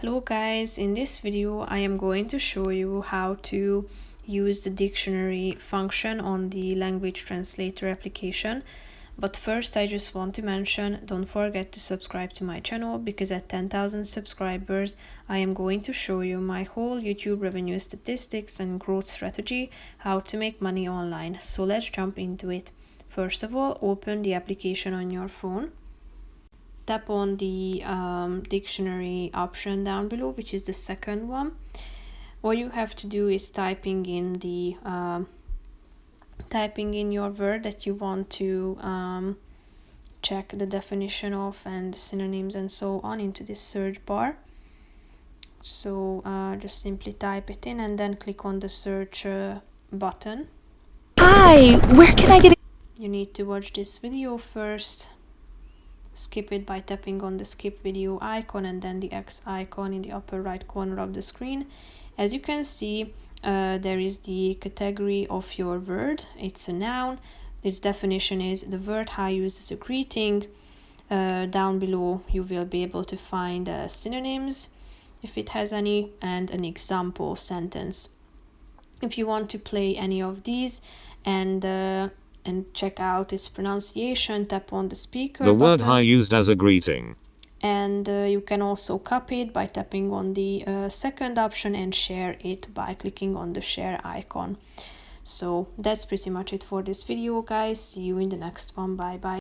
Hello guys, in this video I am going to show you how to use the dictionary function on the Language Translator application. But first I just want to mention, don't forget to subscribe to my channel, because at 10,000 subscribers I am going to show you my whole YouTube revenue statistics and growth strategy, how to make money online. So let's jump into it. First of all, open the application on your phone. Tap on the dictionary option down below, which is the second one. What you have to do is typing in your word that you want to check the definition of and synonyms and so on into this search bar. So just simply type it in and then click on the search button. Hi, where can I get it? You need to watch this video first. Skip it by tapping on the skip video icon and then the X icon in the upper right corner of the screen. As you can see, there is the category of your word. It's a noun. Its definition is the word how used as a greeting. Down below you will be able to find synonyms if it has any, and an example sentence. If you want to play any of these and check out its pronunciation, tap on the speaker The word button. hi used as a greeting. And you can also copy it by tapping on the second option and share it by clicking on the share icon. So that's pretty much it for this video, guys. See you in the next one. Bye bye.